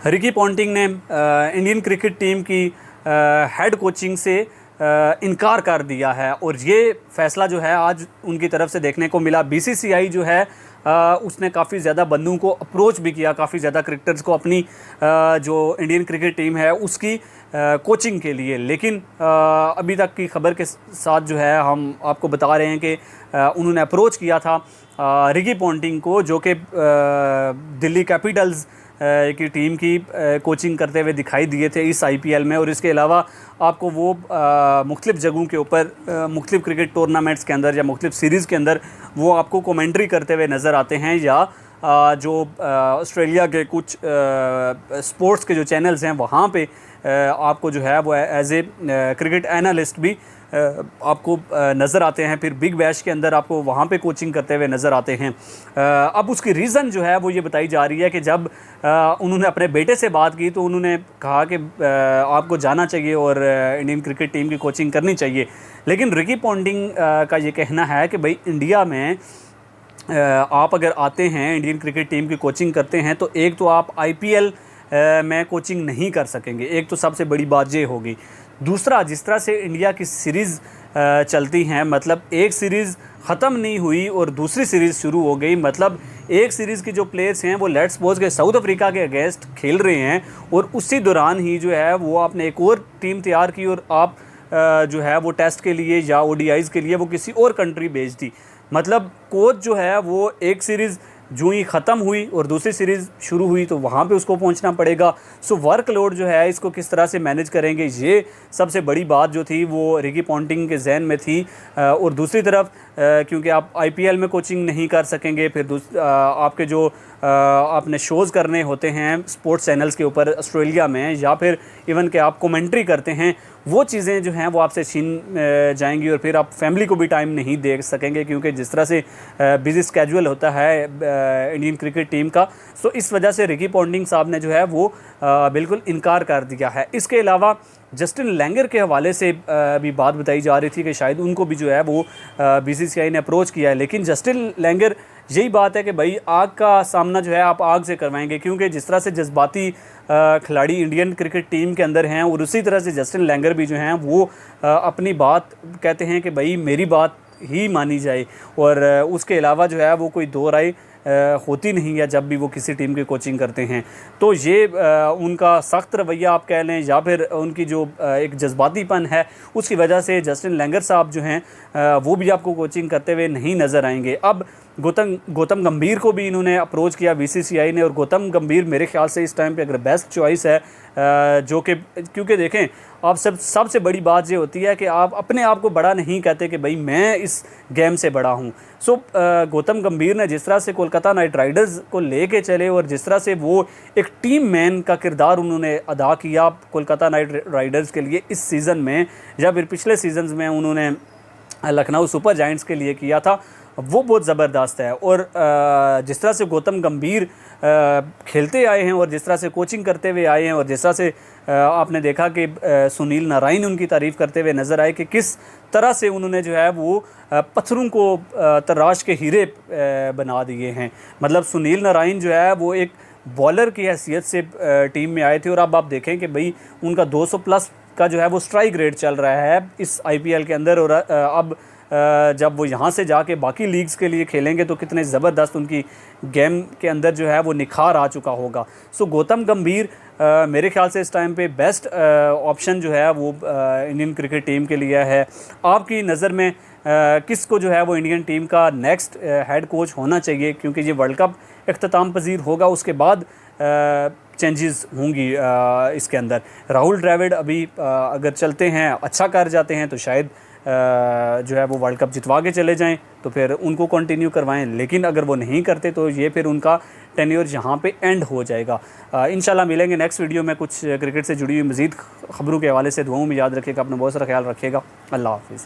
Ricky Ponting ने Indian cricket team की head coaching से इनकार कर दिया है और ये फ़ैसला जो है आज उनकी तरफ से देखने को मिला। बीसीसीआई जो है उसने काफ़ी ज़्यादा बंदों को अप्रोच भी किया, काफ़ी ज़्यादा क्रिकेटर्स को अपनी जो इंडियन क्रिकेट टीम है उसकी कोचिंग के लिए, लेकिन अभी तक की खबर के साथ जो है हम आपको बता रहे हैं कि उन्होंने अप्रोच किया था रिकी पॉन्टिंग को, जो कि दिल्ली कैपिटल्स की टीम की कोचिंग करते हुए दिखाई दिए थे इस आईपीएल में। और इसके अलावा आपको वो मुख्तलिफ़ जगहों के ऊपर मुख्तलिफ़ क्रिकेट टूर्नामेंट्स के अंदर या मुख्तलिफ़ सीरीज़ के अंदर वो आपको कमेंट्री करते हुए नज़र आते हैं, या जो ऑस्ट्रेलिया के कुछ स्पोर्ट्स के जो चैनल्स हैं वहाँ पे आपको जो है वो एज ए क्रिकेट एनालिस्ट भी आपको नज़र आते हैं। फिर बिग बैश के अंदर आपको वहाँ पे कोचिंग करते हुए नज़र आते हैं। अब उसकी रीज़न जो है वो ये बताई जा रही है कि जब उन्होंने अपने बेटे से बात की तो उन्होंने कहा कि आपको जाना चाहिए और इंडियन क्रिकेट टीम की कोचिंग करनी चाहिए। लेकिन रिकी पॉन्टिंग का ये कहना है कि भाई इंडिया में आप अगर आते हैं इंडियन क्रिकेट टीम की कोचिंग करते हैं तो एक तो आप आईपीएल में कोचिंग नहीं कर सकेंगे, एक तो सबसे बड़ी बात ये होगी। दूसरा, जिस तरह से इंडिया की सीरीज़ चलती हैं, मतलब एक सीरीज़ ख़त्म नहीं हुई और दूसरी सीरीज़ शुरू हो गई, मतलब एक सीरीज़ के जो प्लेयर्स हैं वो लेट्स सपोज के साउथ अफ्रीका के अगेंस्ट खेल रहे हैं और उसी दौरान ही जो है वो आपने एक और टीम तैयार की और आप जो है वो टेस्ट के लिए या ओडीआईज़ के लिए वो किसी और कंट्री भेज दी। मतलब कोच जो है वो एक सीरीज़ जो ही ख़त्म हुई और दूसरी सीरीज़ शुरू हुई तो वहाँ पे उसको पहुँचना पड़ेगा। सो वर्कलोड जो है इसको किस तरह से मैनेज करेंगे, ये सबसे बड़ी बात जो थी वो रिकी पॉन्टिंग के जहन में थी। और दूसरी तरफ क्योंकि आप आईपीएल में कोचिंग नहीं कर सकेंगे, फिर आपके जो आपने शोज़ करने होते हैं स्पोर्ट्स चैनल्स के ऊपर ऑस्ट्रेलिया में, या फिर इवन कि आप कमेंट्री करते हैं, वो चीज़ें जो हैं वो आपसे छीन जाएंगी और फिर आप फैमिली को भी टाइम नहीं दे सकेंगे, क्योंकि जिस तरह से बिजी स्केड्यूल होता है इंडियन क्रिकेट टीम का। सो इस वजह से रिकी पॉन्टिंग साहब ने जो है वो बिल्कुल इनकार कर दिया है। इसके अलावा जस्टिन लैंगर के हवाले से भी बात बताई जा रही थी कि शायद उनको भी जो है वो बीसीसीआई ने अप्रोच किया है, लेकिन जस्टिन लैंगर यही बात है कि भाई आग का सामना जो है आप आग से करवाएंगे, क्योंकि जिस तरह से जज्बाती खिलाड़ी इंडियन क्रिकेट टीम के अंदर हैं और उसी तरह से जस्टिन लैंगर भी जो हैं वो अपनी बात कहते हैं कि भाई मेरी बात ही मानी जाए, और उसके अलावा जो है वो कोई दो राय होती नहीं है जब भी वो किसी टीम की कोचिंग करते हैं। तो ये उनका सख्त रवैया आप कह लें या फिर उनकी जो एक जज्बातीपन है उसकी वजह से जस्टिन लैंगर साहब जो हैं वो भी आपको कोचिंग करते हुए नहीं नज़र आएंगे। अब गौतम गंभीर को भी इन्होंने अप्रोच किया बीसीसीआई ने, और गौतम गंभीर मेरे ख्याल से इस टाइम पे अगर बेस्ट चॉइस है, जो कि क्योंकि देखें आप सबसे बड़ी बात ये होती है कि आप अपने आप को बड़ा नहीं कहते कि भाई मैं इस गेम से बड़ा हूँ। सो गौतम गंभीर ने जिस तरह से कोलकाता नाइट राइडर्स को लेके चले और जिस तरह से वो एक टीम मैन का किरदार उन्होंने अदा किया कोलकाता नाइट राइडर्स के लिए इस सीज़न में, या फिर पिछले सीजन्स में उन्होंने लखनऊ सुपर जायंट्स के लिए किया था, वो बहुत ज़बरदस्त है। और जिस तरह से गौतम गंभीर खेलते आए हैं और जिस तरह से कोचिंग करते हुए आए हैं और जिस तरह से आपने देखा कि सुनील नारायण उनकी तारीफ़ करते हुए नज़र आए कि किस तरह से उन्होंने जो है वो पत्थरों को तराश के हीरे बना दिए हैं। मतलब सुनील नारायण जो है वो एक बॉलर की हैसियत से टीम में आए थे और अब आप देखें कि भाई उनका 200 प्लस का जो है वो स्ट्राइक रेट चल रहा है इस आईपीएल के अंदर, और अब जब वो यहाँ से जाके बाकी लीग्स के लिए खेलेंगे तो कितने ज़बरदस्त उनकी गेम के अंदर जो है वो निखार आ चुका होगा। सो गौतम गंभीर मेरे ख्याल से इस टाइम पे बेस्ट ऑप्शन जो है वो इंडियन क्रिकेट टीम के लिए है। आपकी नज़र में किसको जो है वो इंडियन टीम का नेक्स्ट हेड कोच होना चाहिए, क्योंकि ये वर्ल्ड कप इख्तिताम पजीर होगा, उसके बाद चेंजेस होंगी इसके अंदर। राहुल द्रविड़ अभी अगर चलते हैं अच्छा कर जाते हैं तो शायद जो है वो वर्ल्ड कप जितवा के चले जाएं, तो फिर उनको कंटिन्यू करवाएं, लेकिन अगर वो नहीं करते तो ये फिर उनका टेन्योर यहाँ पे एंड हो जाएगा। इंशाल्लाह मिलेंगे नेक्स्ट वीडियो में कुछ क्रिकेट से जुड़ी हुई मज़ीद ख़बरों के हवाले से। दुआओं में याद रखिएगा, अपना बहुत सारा ख्याल रखिएगा। अल्लाह हाफ़िज़।